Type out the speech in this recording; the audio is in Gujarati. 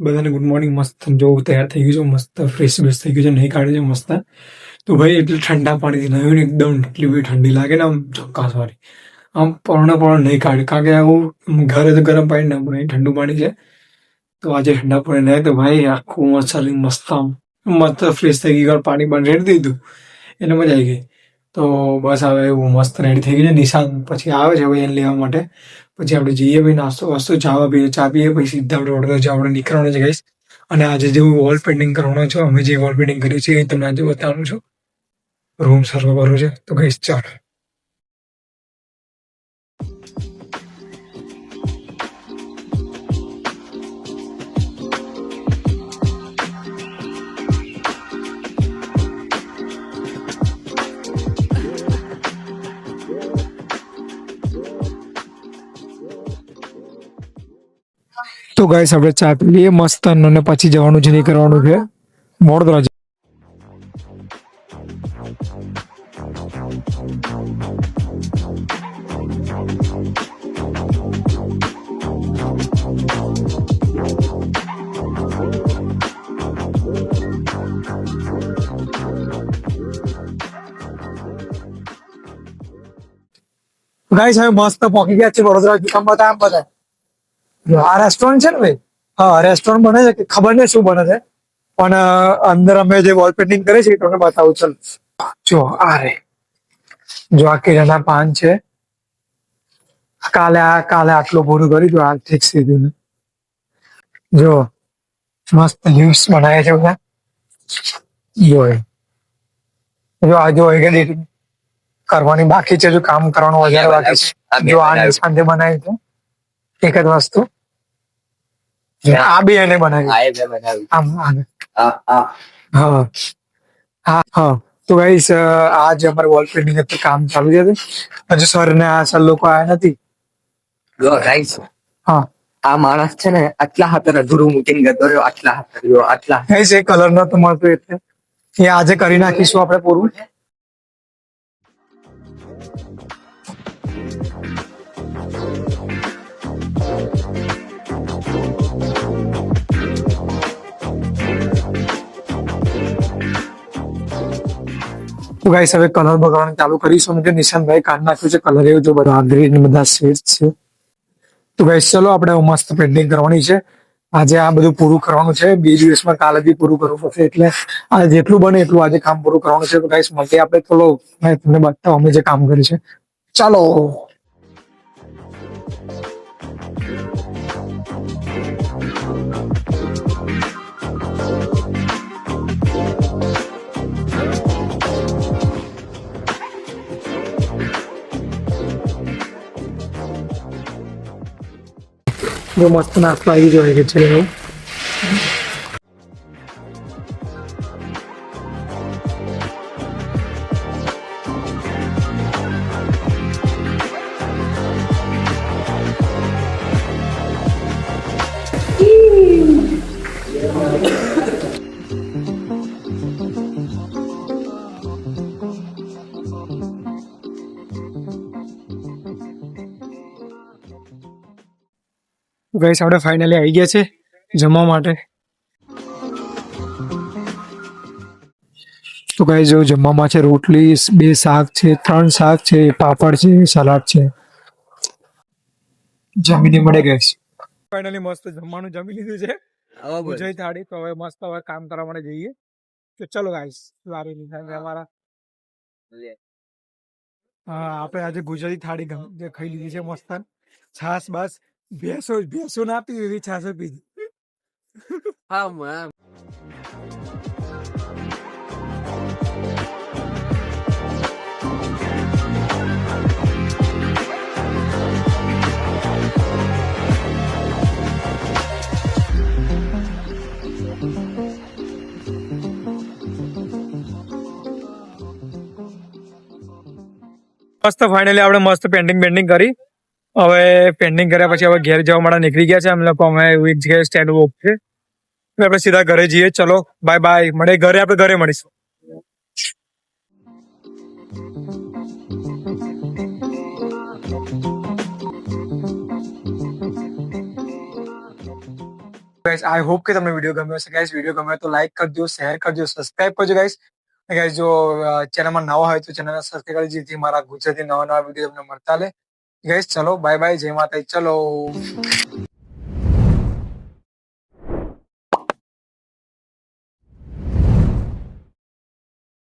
બધાને ગુડ મોર્નિંગ. મસ્ત જો તૈયાર થઈ ગયું છે, મસ્ત ફ્રેશ બેસ થઈ ગયું છે, નહીં કાઢે છે મસ્ત. તો ભાઈ એટલે ઠંડા પાણીથી નાહ્યું ને એકદમ એટલી બધી ઠંડી લાગે ને, આમ ચોક્કાસ વાળી આમ પણ નહીં કાઢે, કારણ કે આવું ઘરે તો ગરમ પાણી ના પણ ઠંડુ પાણી છે. તો આજે ઠંડા પાણી નાહે તો ભાઈ આખું મસ્ત આમ મસ્ત ફ્રેશ થઈ ગઈ. પાણી પણ રેડી દીધું એટલે મજા આવી ગઈ. તો બસ હવે એવું મસ્ત રેડી થઈ ગઈ છે. નિશાંત પછી આવે છે ભાઈ એને લેવા માટે. પછી આપણે જઈએ ભાઈ નાસ્તો વાસ્તો ચા પીએ પછી સીધા આપણે વડોદરા જવા આપણે નીકળવાનું છે ગાઈસ. અને આજે જેવું વોલ પેઇન્ટિંગ કરવાનો છે, અમે જે વોલ પેઇન્ટિંગ કર્યું છે એ તમને આજે બતાવવાનું છું. રૂમ સર્વ કરવો છે તો ગાઈસ ચાલો. તો ગાઈસ આપણે ચા પી લઈએ મસ્ત અને પછી જવાનું છે, નીકળવાનું છે વડોદરા. ગાઈસ હવે મસ્ત પહોંચી ગયા છે વડોદરા. આમ બધા આ રેસ્ટોરન્ટ છે ને ભાઈ, હા રેસ્ટોરન્ટ બને છે કે ખબર નહીં શું બને છે, પણ અંદર અમે જે વોલ પેઇન્ટિંગ કરે છે એ તમને બતાવું. ચાલ જો આ રે, જો આ કેળાના પાન છે. કાલે આટલું પૂરું કર્યું હતું, આ ઠીક સીધું ને જો મસ્ત લીવ્સ બનાવે છે બધા. જો આ જો એડિટિંગ કરવાની બાકી છે, જો કામ કરવાનું વધારે બાકી છે. જો આ સાંજે બનાવી છે એક જ વસ્તુ. આ બી એને બનાવી આમ હા હા. તો ગાઈસ આજે અમારે વોલ પેઇન્ટિંગ કામ ચાલુ છે. હજુ સર ને આ સર લોકો આયા નથી. હા આ માણસ છે ને આટલા હાથર અધૂરું મૂકીને ગતો રહ્યો. આટલા ગાઈસ એ કલર નતો મળતો એટલે એ આજે કરી નાખીશું આપણે પૂરું. તો ગાઈસ હવે કલર બગાડવાનું ચાલુ કરીશું. જે નિશાંતભાઈ કાઢ નાખ્યું છે કલર, એવું જો બધા ગ્રીન બધા શેડ છે. તો ગાઈસ ચલો આપણે મસ્ત પેઇન્ટિંગ કરવાની છે. આજે આ બધું પૂરું કરવાનું છે. 2 દિવસમાં કાલે બી પૂરું કરવું પડશે, એટલે આજે જેટલું બને એટલું આજે કામ પૂરું કરવાનું છે. તો ગાઈસ મળીએ આપણે. ચલો મેં તમને બતાવું અમે જે કામ કર્યું છે. ચાલો. જો મસ્ત નાસ્તો આવી જોઈએ કે છે એવું. ગાઈસ આપણે ફાઇનલી આવી ગયા છે જમવા માટે. તો ગાઈસ જો જમવામાં છે રોટલી, 2 શાક છે, 3 શાક છે, પાપડ છે, સલાડ છે. જમીને મળે ગાઈસ. ફાઇનલી મસ્ત જમવાનું જમી લીધું છે, ગુજરાતી થાળી. તો હવે મસ્ત હવે કામ કરવા માટે જઈએ. તો ચલો ગાઈસ સારી રીતે અમારા આપણે આજે ગુજરાતી થાળી ખાઈ લીધી છે મસ્ત. છાસ બસ ભેંસો ના પી એવી છાસ પીધી. મસ્ત ફાઇનલી આપણે મસ્ત પેન્ટિંગ કરી. હવે પેન્ટિંગ કર્યા પછી હવે ઘેર જવા માટે નીકળી ગયા છે. અમે લોકો અમે એક જગ્યાએ સ્ટેન્ડ ઓફ છે, આપણે સીધા ઘરે જઈએ. ચલો બાય બાય, મળે ઘરે, આપણે ઘરે મળીશું. ગાઈસ આઈ હોપ કે તમને વિડીયો ગમ્યો હશે ગાઈસ. વિડીયો ગમ્યો તો લાઈક કરજો, શેર કરજો, સબસ્ક્રાઇબ કરજો ગાઈસ. ગાઈસ જો ચેનલમાં નવા હોય તો ચેનલને સબસ્ક્રાઇબ કરી જેથી મારા ગુજરાતી નવા નવા વિડીયો તમને મળતા રહે. ગાઈસ ચલો બાય બાય, જય માતા, ચલો.